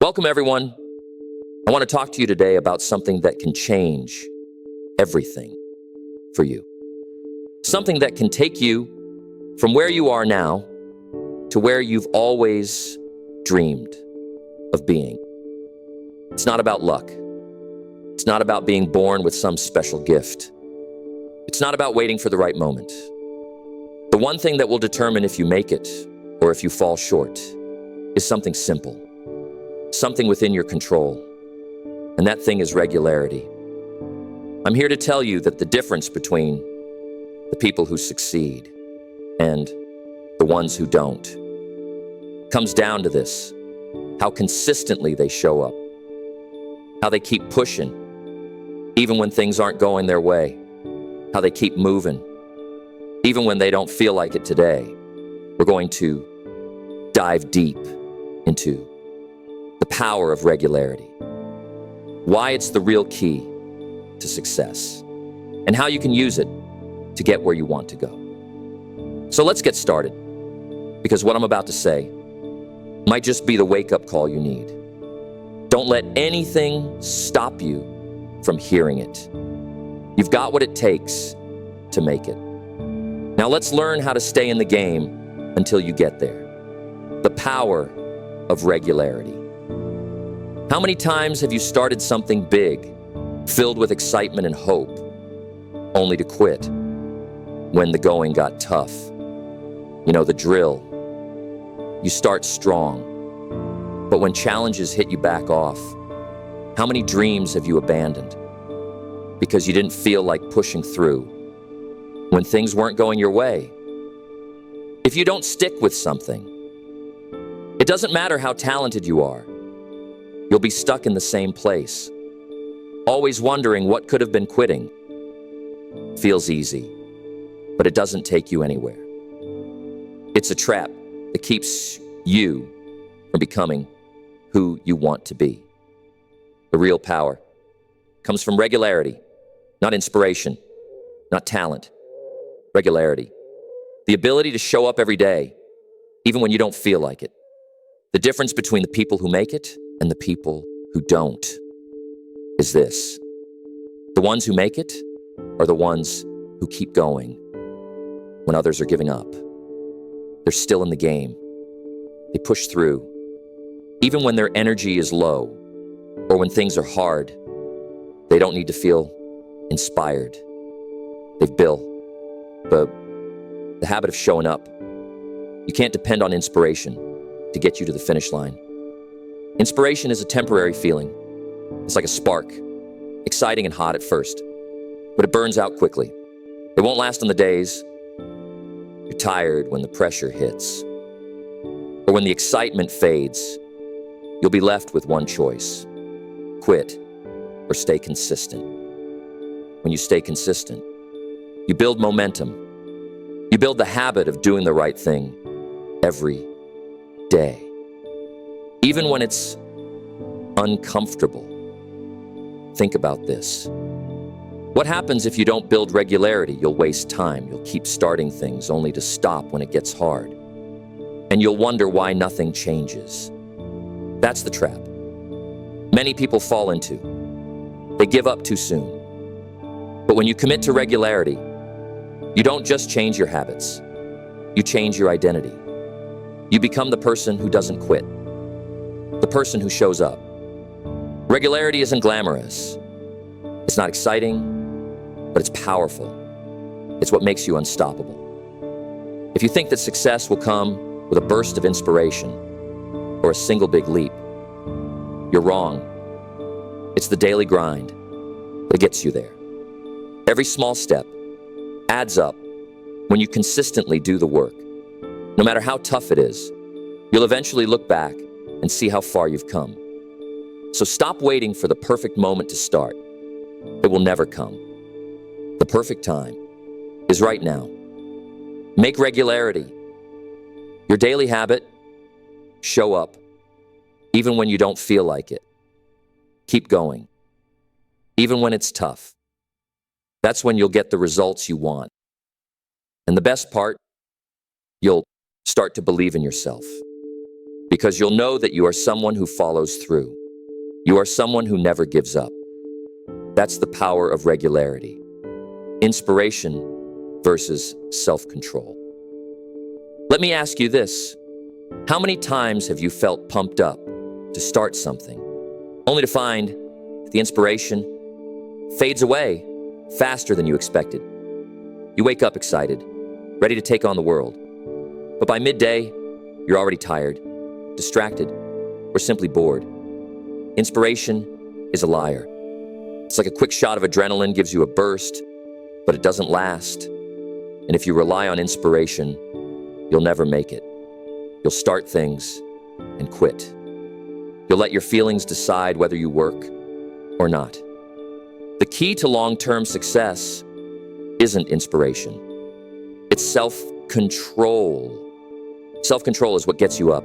Welcome, everyone. I want to talk to you today about something that can change everything for you. Something that can take you from where you are now to where you've always dreamed of being. It's not about luck. It's not about being born with some special gift. It's not about waiting for the right moment. The one thing that will determine if you make it or if you fall short is something simple, something within your control, and that thing is regularity. I'm here to tell you that the difference between the people who succeed and the ones who don't comes down to this: how consistently they show up, how they keep pushing even when things aren't going their way, how they keep moving even when they don't feel like it today. We're going to dive deep into the power of regularity, why it's the real key to success, and how you can use it to get where you want to go. So let's get started, because what I'm about to say might just be the wake-up call you need. Don't let anything stop you from hearing it. You've got what it takes to make it. Now let's learn how to stay in the game until you get there. The power of regularity. How many times have you started something big, filled with excitement and hope, only to quit when the going got tough? You know the drill. You start strong, but when challenges hit you, back off. How many dreams have you abandoned because you didn't feel like pushing through when things weren't going your way? If you don't stick with something, it doesn't matter how talented you are. You'll be stuck in the same place, always wondering what could have been quitting. Feels easy, but it doesn't take you anywhere. It's a trap that keeps you from becoming who you want to be. The real power comes from regularity, not inspiration, not talent. Regularity. The ability to show up every day, even when you don't feel like it. The difference between the people who make it and the people who don't is this: the ones who make it are the ones who keep going when others are giving up. They're still in the game. They push through, even when their energy is low or when things are hard. They don't need to feel inspired. They've built the habit of showing up. You can't depend on inspiration to get you to the finish line. Inspiration is a temporary feeling. It's like a spark, exciting and hot at first, but it burns out quickly. It won't last on the days you're tired, when the pressure hits, or when the excitement fades. You'll be left with one choice: quit or stay consistent. When you stay consistent, you build momentum. You build the habit of doing the right thing every day, even when it's uncomfortable. Think about this. What happens if you don't build regularity? You'll waste time. You'll keep starting things only to stop when it gets hard. And you'll wonder why nothing changes. That's the trap many people fall into. They give up too soon. But when you commit to regularity, you don't just change your habits. You change your identity. You become the person who doesn't quit, the person who shows up. Regularity isn't glamorous. It's not exciting, but it's powerful. It's what makes you unstoppable. If you think that success will come with a burst of inspiration or a single big leap, you're wrong. It's the daily grind that gets you there. Every small step adds up when you consistently do the work. No matter how tough it is, you'll eventually look back and see how far you've come. So stop waiting for the perfect moment to start. It will never come. The perfect time is right now. Make regularity your daily habit. Show up, even when you don't feel like it. Keep going, even when it's tough. That's when you'll get the results you want. And the best part, you'll start to believe in yourself. because you'll know that you are someone who follows through. You are someone who never gives up. That's the power of regularity. Inspiration versus self-control. Let me ask you this. How many times have you felt pumped up to start something, only to find the inspiration fades away faster than you expected? You wake up excited, ready to take on the world. But by midday, you're already tired, distracted, or simply bored. Inspiration is a liar. It's like a quick shot of adrenaline gives you a burst, but it doesn't last. And if you rely on inspiration, you'll never make it. You'll start things and quit. You'll let your feelings decide whether you work or not. The key to long-term success isn't inspiration. It's self-control. Self-control is what gets you up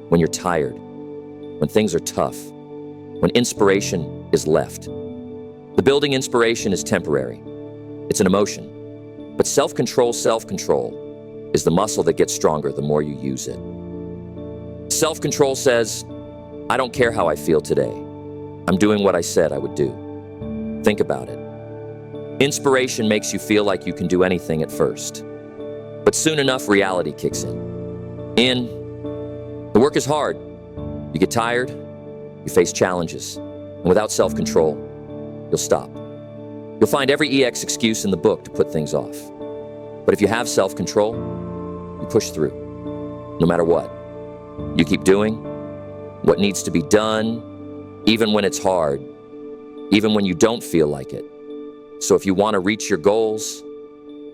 when you're tired, when things are tough, when inspiration is left. The building inspiration is temporary. It's an emotion. But self-control is the muscle that gets stronger the more you use it. Self-control says, I don't care how I feel today. I'm doing what I said I would do. Think about it. Inspiration makes you feel like you can do anything at first. But soon enough, reality kicks in. The work is hard. You get tired, you face challenges, and without self-control, you'll stop. You'll find every EX excuse in the book to put things off. But if you have self-control, you push through, no matter what. You keep doing what needs to be done, even when it's hard, even when you don't feel like it. So if you want to reach your goals,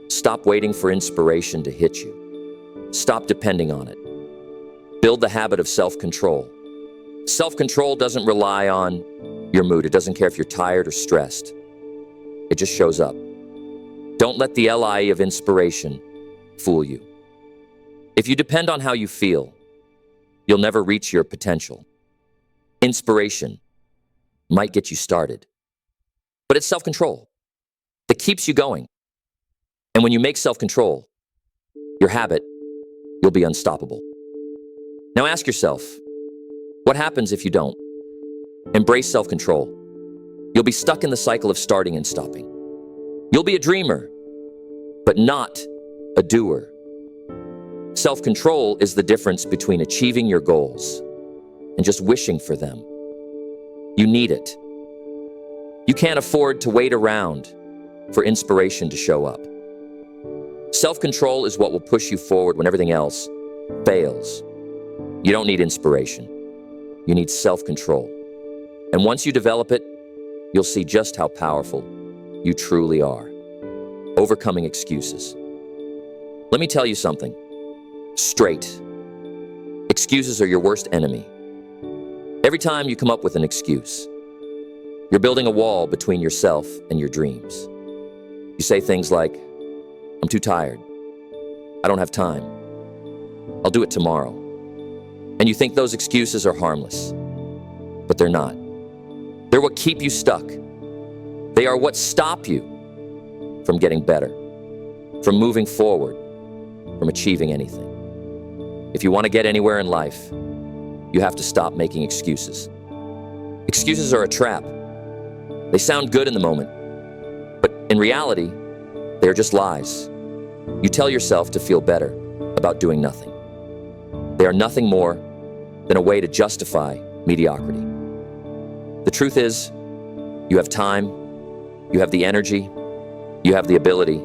stop waiting for inspiration to hit you. Stop depending on it. Build the habit of self-control. Self-control doesn't rely on your mood. It doesn't care if you're tired or stressed. It just shows up. Don't let the lie of inspiration fool you. If you depend on how you feel, you'll never reach your potential. Inspiration might get you started, but it's self-control that keeps you going. And when you make self-control your habit, you'll be unstoppable. Now ask yourself, what happens if you don't? Embrace self-control. You'll be stuck in the cycle of starting and stopping. You'll be a dreamer, but not a doer. Self-control is the difference between achieving your goals and just wishing for them. You need it. You can't afford to wait around for inspiration to show up. Self-control is what will push you forward when everything else fails. You don't need inspiration. You need self-control. And once you develop it, you'll see just how powerful you truly are. Overcoming excuses. Let me tell you something. Straight. Excuses are your worst enemy. Every time you come up with an excuse, you're building a wall between yourself and your dreams. You say things like, I'm too tired. I don't have time. I'll do it tomorrow. And you think those excuses are harmless, but they're not. They're what keep you stuck. They are what stop you from getting better, from moving forward, from achieving anything. If you want to get anywhere in life, you have to stop making excuses. Excuses are a trap. They sound good in the moment, but in reality, they're just lies. You tell yourself to feel better about doing nothing. They are nothing more than a way to justify mediocrity. The truth is, you have time, you have the energy, you have the ability,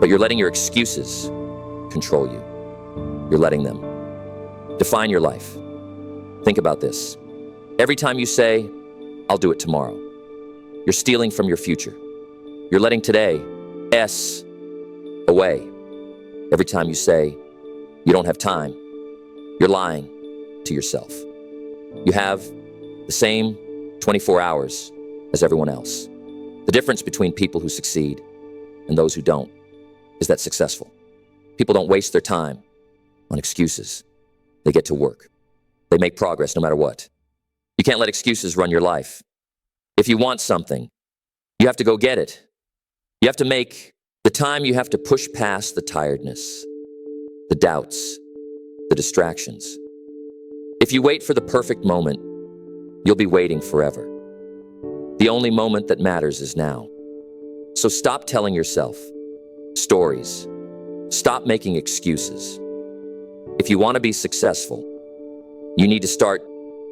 but you're letting your excuses control you. You're letting them define your life. Think about this. Every time you say, I'll do it tomorrow, you're stealing from your future. You're letting today away. Every time you say, you don't have time, you're lying to yourself. You have the same 24 hours as everyone else. The difference between people who succeed and those who don't is that successful people don't waste their time on excuses. They get to work. They make progress no matter what. You can't let excuses run your life. If you want something, you have to go get it. You have to make the time. You have to push past the tiredness, the doubts, the distractions. If you wait for the perfect moment, you'll be waiting forever. The only moment that matters is now. So stop telling yourself stories. Stop making excuses. If you want to be successful, you need to start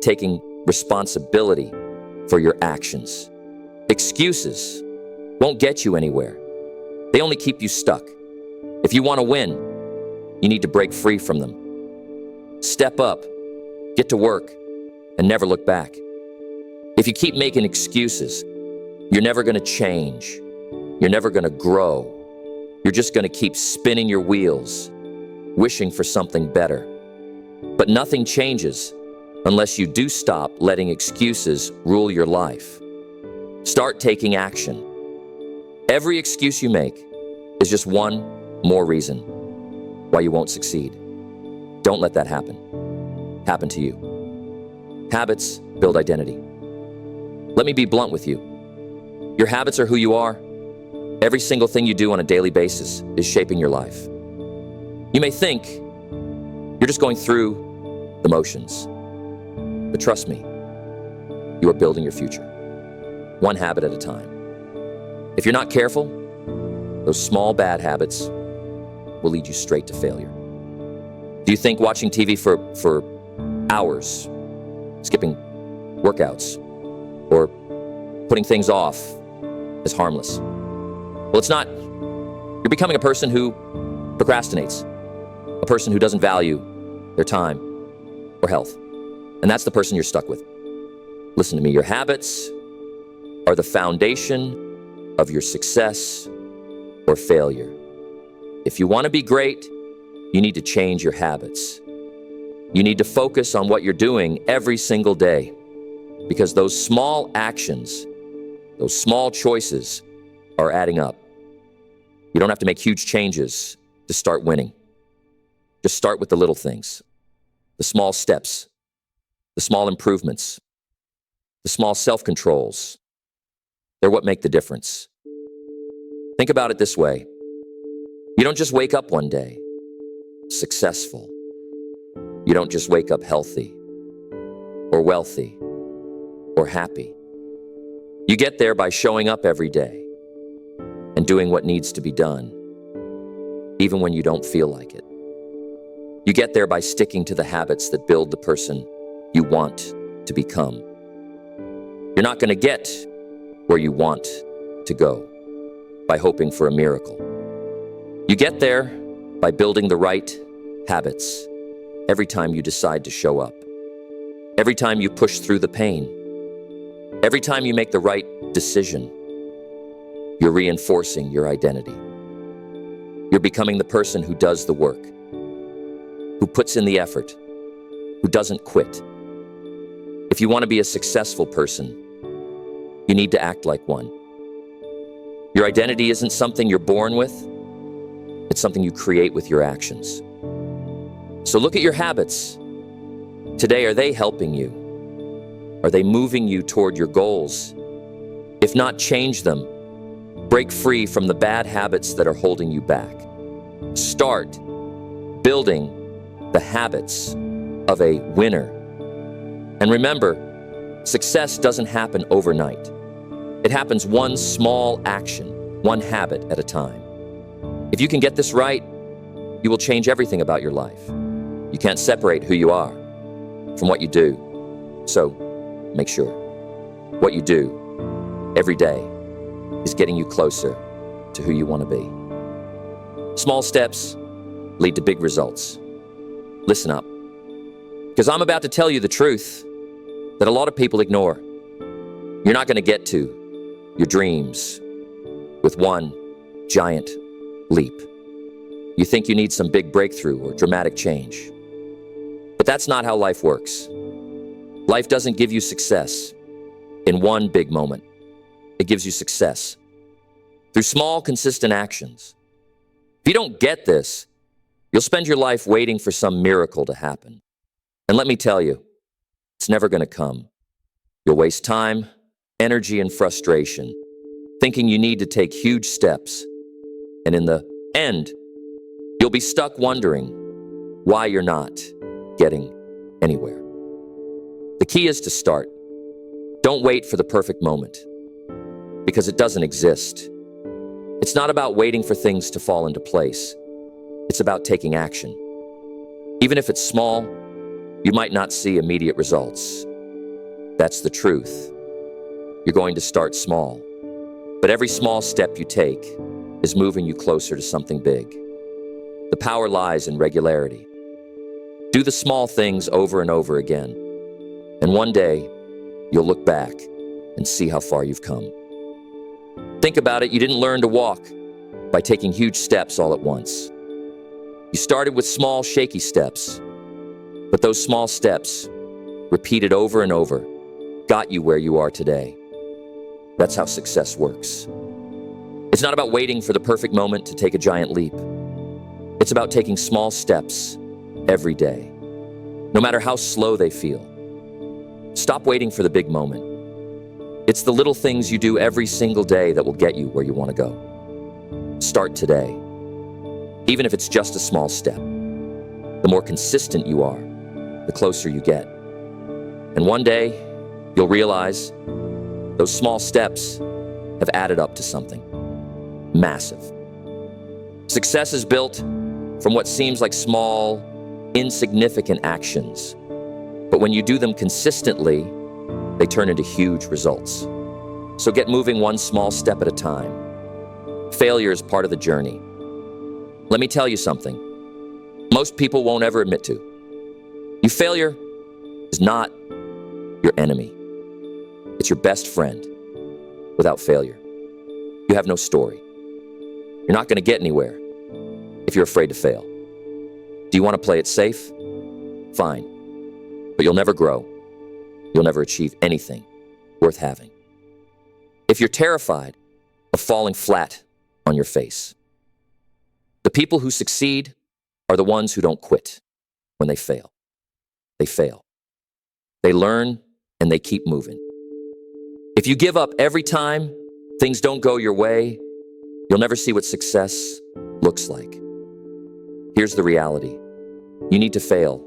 taking responsibility for your actions. Excuses won't get you anywhere. They only keep you stuck. If you want to win, you need to break free from them. Step up, get to work, and never look back. If you keep making excuses, you're never going to change. You're never going to grow. You're just going to keep spinning your wheels, wishing for something better. But nothing changes unless you do stop letting excuses rule your life. Start taking action. Every excuse you make is just one more reason why you won't succeed. Don't let that happen to you. Habits build identity. Let me be blunt with you. Your habits are who you are. Every single thing you do on a daily basis is shaping your life. You may think you're just going through the motions, but trust me, you are building your future, one habit at a time. If you're not careful, those small bad habits will lead you straight to failure. Do you think watching TV for hours, skipping workouts, or putting things off is harmless? Well, it's not. You're becoming a person who procrastinates, a person who doesn't value their time or health. And that's the person you're stuck with. Listen to me, your habits are the foundation of your success or failure. If you want to be great, you need to change your habits. You need to focus on what you're doing every single day, because those small actions, those small choices are adding up. You don't have to make huge changes to start winning. Just start with the little things, the small steps, the small improvements, the small self-controls. They're what make the difference. Think about it this way. You don't just wake up one day successful. You don't just wake up healthy or wealthy or happy. You get there by showing up every day and doing what needs to be done, even when you don't feel like it. You get there by sticking to the habits that build the person you want to become. You're not going to get where you want to go by hoping for a miracle. You get there by building the right habits every time you decide to show up, every time you push through the pain, every time you make the right decision. You're reinforcing your identity. You're becoming the person who does the work, who puts in the effort, who doesn't quit. If you want to be a successful person, you need to act like one. Your identity isn't something you're born with. It's something you create with your actions. So look at your habits. Today, are they helping you? Are they moving you toward your goals? If not, change them. Break free from the bad habits that are holding you back. Start building the habits of a winner. And remember, success doesn't happen overnight. It happens one small action, one habit at a time. If you can get this right, you will change everything about your life. You can't separate who you are from what you do. So make sure what you do every day is getting you closer to who you want to be. Small steps lead to big results. Listen up, because I'm about to tell you the truth that a lot of people ignore. You're not going to get to your dreams with one giant leap. You think you need some big breakthrough or dramatic change. But that's not how life works. Life doesn't give you success in one big moment. It gives you success through small, consistent actions. If you don't get this, you'll spend your life waiting for some miracle to happen. And let me tell you, it's never going to come. You'll waste time, energy, and frustration thinking you need to take huge steps. And in the end, you'll be stuck wondering why you're not getting anywhere. The key is to start. Don't wait for the perfect moment, because it doesn't exist. It's not about waiting for things to fall into place. It's about taking action. Even if it's small, you might not see immediate results. That's the truth. You're going to start small, but every small step you take is moving you closer to something big. The power lies in regularity. Do the small things over and over again, and one day, you'll look back and see how far you've come. Think about it, you didn't learn to walk by taking huge steps all at once. You started with small, shaky steps, but those small steps, repeated over and over, got you where you are today. That's how success works. It's not about waiting for the perfect moment to take a giant leap. It's about taking small steps every day, no matter how slow they feel. Stop waiting for the big moment. It's the little things you do every single day that will get you where you want to go. Start today, even if it's just a small step. The more consistent you are, the closer you get. And one day, you'll realize those small steps have added up to something massive. Success is built from what seems like small, insignificant actions. But when you do them consistently, they turn into huge results. So get moving one small step at a time. Failure is part of the journey. Let me tell you something most people won't ever admit to. Failure is not your enemy. It's your best friend. Without failure, you have no story. You're not going to get anywhere if you're afraid to fail. Do you want to play it safe? Fine. But you'll never grow. You'll never achieve anything worth having. If you're terrified of falling flat on your face, the people who succeed are the ones who don't quit when they fail. They fail. They learn and they keep moving. If you give up every time things don't go your way, you'll never see what success looks like. Here's the reality. You need to fail.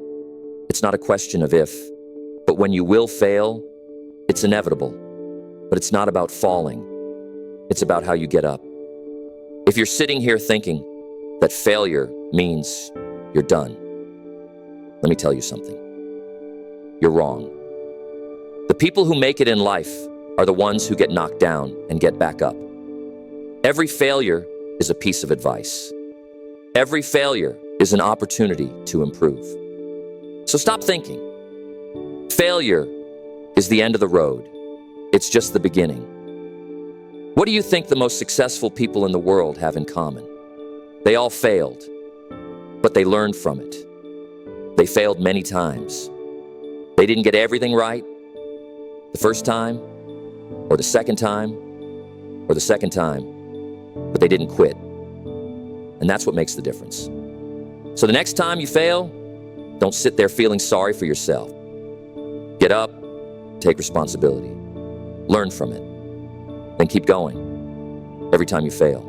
It's not a question of if, but when you will fail, it's inevitable. But it's not about falling. It's about how you get up. If you're sitting here thinking that failure means you're done, let me tell you something. You're wrong. The people who make it in life are the ones who get knocked down and get back up. Every failure is a piece of advice. Every failure is an opportunity to improve. So stop thinking. Failure is the end of the road. It's just the beginning. What do you think the most successful people in the world have in common? They all failed, but they learned from it. They failed many times. They didn't get everything right the first time, or the second time, or the second time, but they didn't quit. And that's what makes the difference. So the next time you fail, don't sit there feeling sorry for yourself. Get up, take responsibility, learn from it, then keep going every time you fail.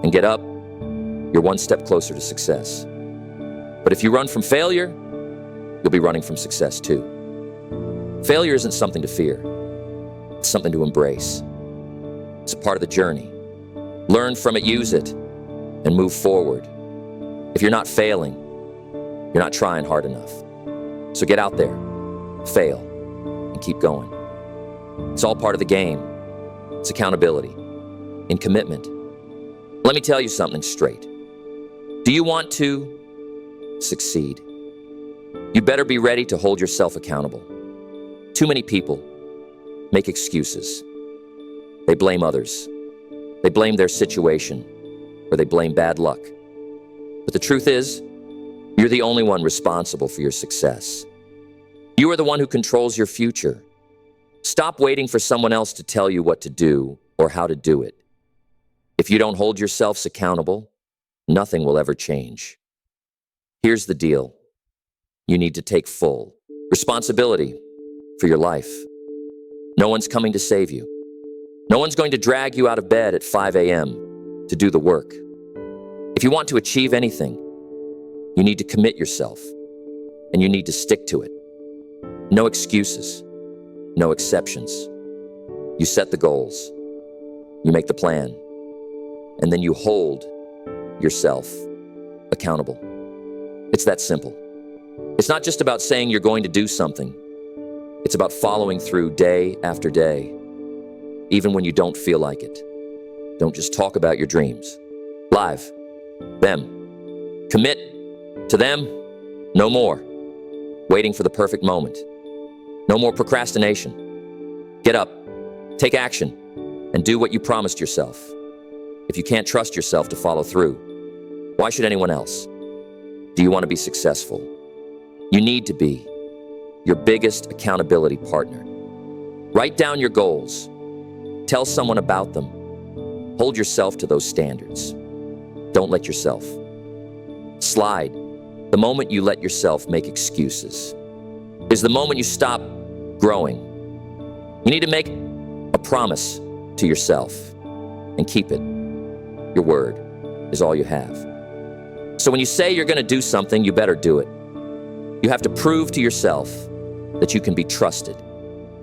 And get up, you're one step closer to success. But if you run from failure, you'll be running from success too. Failure isn't something to fear. It's something to embrace. It's a part of the journey. Learn from it, use it, and move forward. If you're not failing, you're not trying hard enough. So get out there, fail, and keep going. It's all part of the game. It's accountability and commitment. Let me tell you something straight. Do you want to succeed? You better be ready to hold yourself accountable. Too many people make excuses. They blame others. They blame their situation, or they blame bad luck. But the truth is, you're the only one responsible for your success. You are the one who controls your future. Stop waiting for someone else to tell you what to do or how to do it. If you don't hold yourselves accountable, nothing will ever change. Here's the deal. You need to take full responsibility for your life. No one's coming to save you. No one's going to drag you out of bed at 5 a.m. to do the work. If you want to achieve anything, you need to commit yourself, and you need to stick to it. No excuses, no exceptions. You set the goals, you make the plan, and then you hold yourself accountable. It's that simple. It's not just about saying you're going to do something. It's about following through day after day, even when you don't feel like it. Don't just talk about your dreams. Live them. Commit to them. No more waiting for the perfect moment. No more procrastination. Get up, take action, and do what you promised yourself. If you can't trust yourself to follow through, why should anyone else? Do you want to be successful? You need to be your biggest accountability partner. Write down your goals. Tell someone about them. Hold yourself to those standards. Don't let yourself slide. The moment you let yourself make excuses is the moment you stop growing. You need to make a promise to yourself and keep it. Your word is all you have. So when you say you're going to do something, you better do it. You have to prove to yourself that you can be trusted.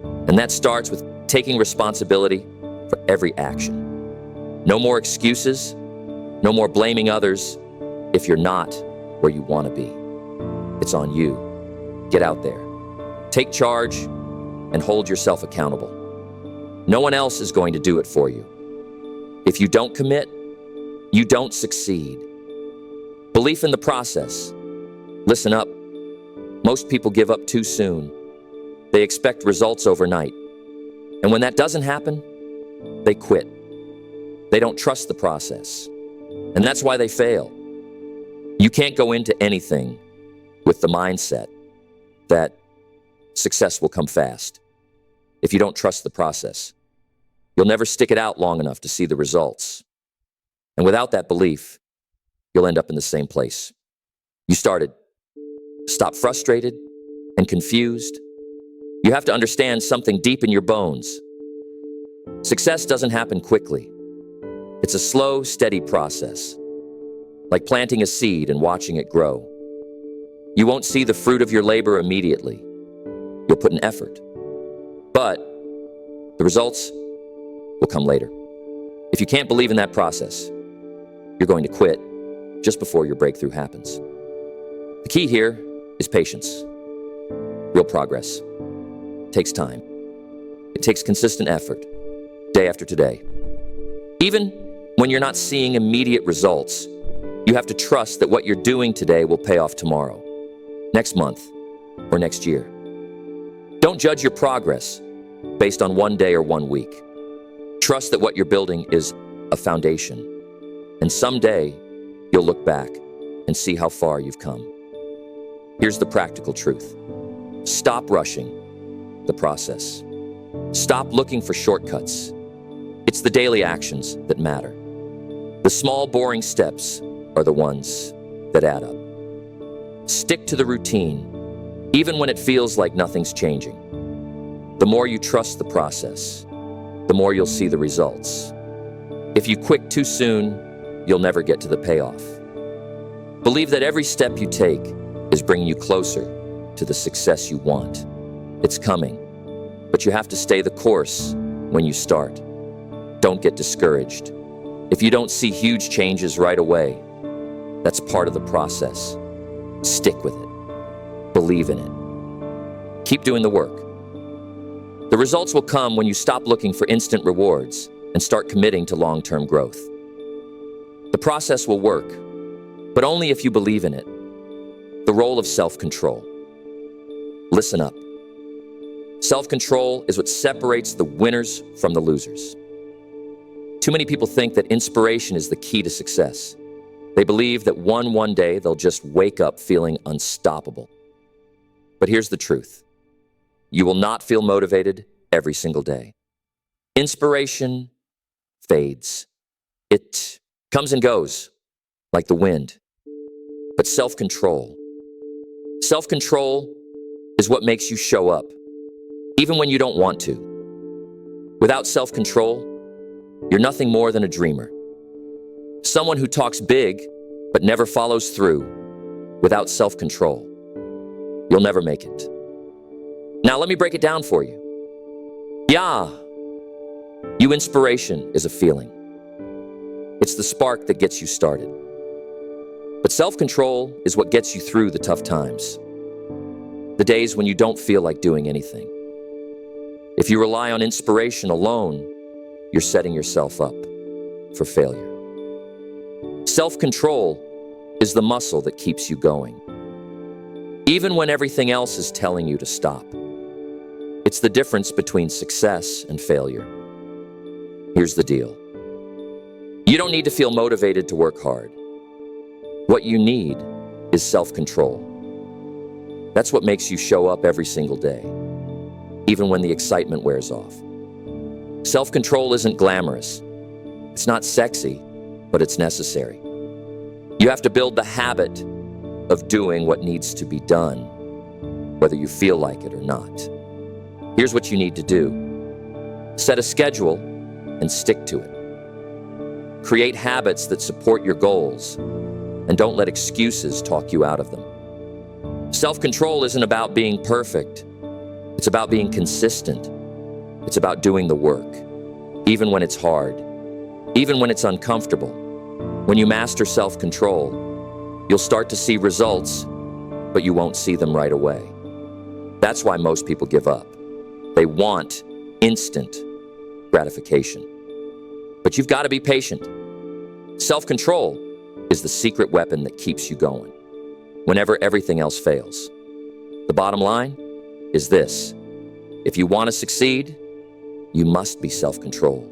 And that starts with taking responsibility for every action. No more excuses, no more blaming others if you're not where you want to be. It's on you. Get out there. Take charge and hold yourself accountable. No one else is going to do it for you. If you don't commit, you don't succeed. Belief in the process. Listen up. Most people give up too soon. They expect results overnight. And when that doesn't happen, they quit. They don't trust the process. And that's why they fail. You can't go into anything with the mindset that success will come fast. If you don't trust the process, you'll never stick it out long enough to see the results. And without that belief, you'll end up in the same place you started. Stop frustrated and confused. You have to understand something deep in your bones. Success doesn't happen quickly. It's a slow, steady process, like planting a seed and watching it grow. You won't see the fruit of your labor immediately. You'll put an effort, but the results will come later. If you can't believe in that process, you're going to quit just before your breakthrough happens. The key here is patience. Real progress takes time. It takes consistent effort, day after day. Even when you're not seeing immediate results, you have to trust that what you're doing today will pay off tomorrow, next month, or next year. Don't judge your progress based on one day or 1 week. Trust that what you're building is a foundation, and someday you'll look back and see how far you've come. Here's the practical truth. Stop rushing the process. Stop looking for shortcuts. It's the daily actions that matter. The small, boring steps are the ones that add up. Stick to the routine, even when it feels like nothing's changing. The more you trust the process, the more you'll see the results. If you quit too soon, you'll never get to the payoff. Believe that every step you take is bringing you closer to the success you want. It's coming, but you have to stay the course when you start. Don't get discouraged. If you don't see huge changes right away, that's part of the process. Stick with it. Believe in it. Keep doing the work. The results will come when you stop looking for instant rewards and start committing to long-term growth. The process will work, but only if you believe in it. The role of self-control. Listen up. Self-control is what separates the winners from the losers. Too many people think that inspiration is the key to success. They believe that one day they'll just wake up feeling unstoppable. But here's the truth. You will not feel motivated every single day. Inspiration fades. It comes and goes like the wind. But self-control is what makes you show up, even when you don't want to. Without self-control, you're nothing more than a dreamer. Someone who talks big, but never follows through. Without self-control, you'll never make it. Now let me break it down for you. Yeah, inspiration is a feeling. It's the spark that gets you started. But self-control is what gets you through the tough times, the days when you don't feel like doing anything. If you rely on inspiration alone, you're setting yourself up for failure. Self-control is the muscle that keeps you going, even when everything else is telling you to stop. It's the difference between success and failure. Here's the deal. You don't need to feel motivated to work hard. What you need is self-control. That's what makes you show up every single day, even when the excitement wears off. Self-control isn't glamorous. It's not sexy, but it's necessary. You have to build the habit of doing what needs to be done, whether you feel like it or not. Here's what you need to do. Set a schedule and stick to it. Create habits that support your goals, and don't let excuses talk you out of them. Self-control isn't about being perfect. It's about being consistent. It's about doing the work, even when it's hard, even when it's uncomfortable. When you master self-control, you'll start to see results, but you won't see them right away. That's why most people give up. They want instant gratification. But you've got to be patient. Self-control is the secret weapon that keeps you going whenever everything else fails. The bottom line is this: if you want to succeed, you must be self-controlled.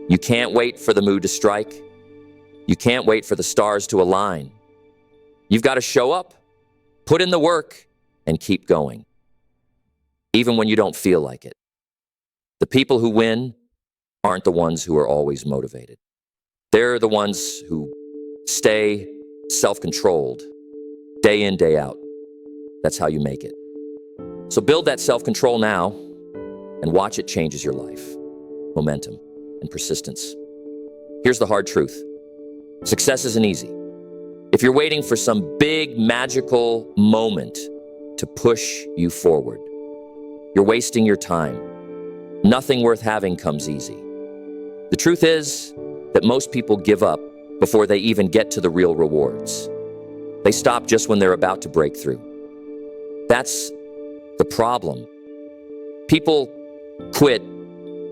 You can't wait for the mood to strike. You can't wait for the stars to align. You've got to show up, put in the work, and keep going, even when you don't feel like it. The people who win aren't the ones who are always motivated. They're the ones who stay self-controlled day in, day out. That's how you make it. So build that self-control now and watch it changes your life. Momentum and persistence. Here's the hard truth. Success isn't easy. If you're waiting for some big magical moment to push you forward, you're wasting your time. Nothing worth having comes easy. The truth is that most people give up before they even get to the real rewards. They stop just when they're about to break through. That's the problem. People quit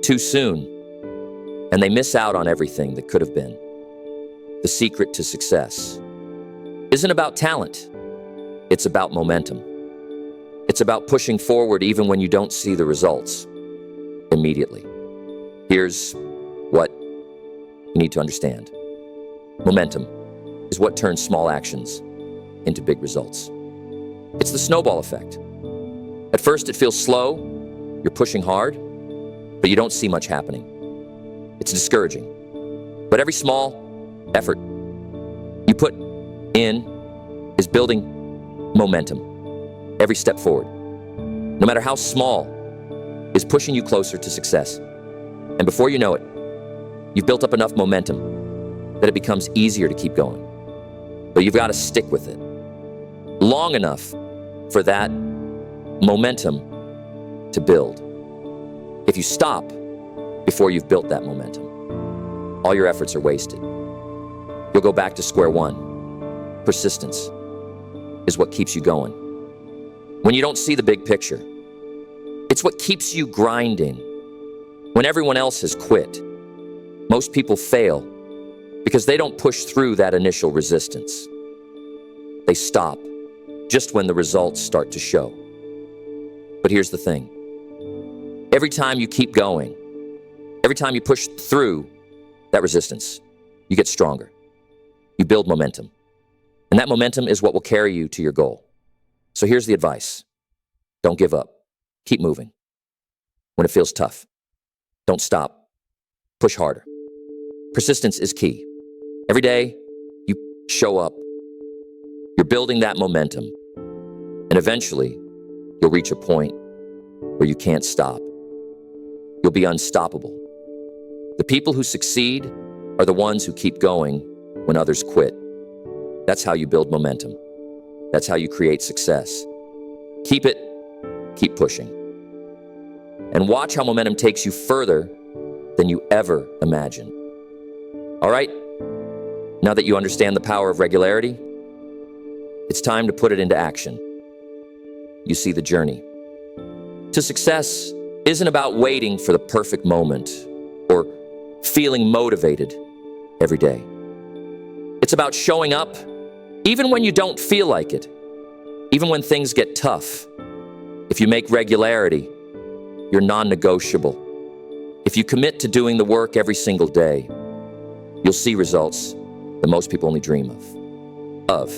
too soon, and they miss out on everything that could have been. The secret to success isn't about talent. It's about momentum. It's about pushing forward even when you don't see the results immediately. Here's what you need to understand. Momentum is what turns small actions into big results. It's the snowball effect. At first it feels slow, you're pushing hard, but you don't see much happening. It's discouraging. But every small effort you put in is building momentum. Every step forward, no matter how small, is pushing you closer to success. And before you know it, you've built up enough momentum that it becomes easier to keep going. But you've got to stick with it long enough for that momentum to build. If you stop before you've built that momentum, all your efforts are wasted. You'll go back to square one. Persistence is what keeps you going. When you don't see the big picture, it's what keeps you grinding. When everyone else has quit, most people fail because they don't push through that initial resistance. They stop just when the results start to show. But here's the thing. Every time you keep going, every time you push through that resistance, you get stronger. You build momentum. And that momentum is what will carry you to your goal. So here's the advice. Don't give up. Keep moving. When it feels tough, don't stop. Push harder. Persistence is key. Every day, you show up. You're building that momentum. And eventually, you'll reach a point where you can't stop. You'll be unstoppable. The people who succeed are the ones who keep going when others quit. That's how you build momentum. That's how you create success. Keep it keep pushing. And watch how momentum takes you further than you ever imagined. All right? Now that you understand the power of regularity, it's time to put it into action. You see, the journey to success isn't about waiting for the perfect moment or feeling motivated every day. It's about showing up even when you don't feel like it, even when things get tough. If you make regularity your non-negotiable, if you commit to doing the work every single day, you'll see results that most people only dream of.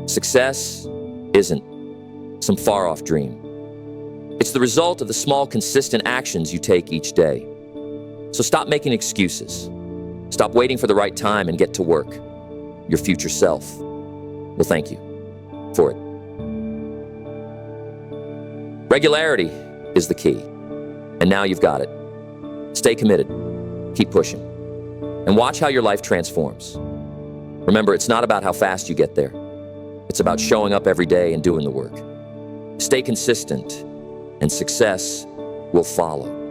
Success isn't some far-off dream. It's the result of the small, consistent actions you take each day. So stop making excuses. Stop waiting for the right time and get to work. Your future self will thank you for it. Regularity is the key. And now you've got it. Stay committed. Keep pushing. And watch how your life transforms. Remember, it's not about how fast you get there. It's about showing up every day and doing the work. Stay consistent, and success will follow.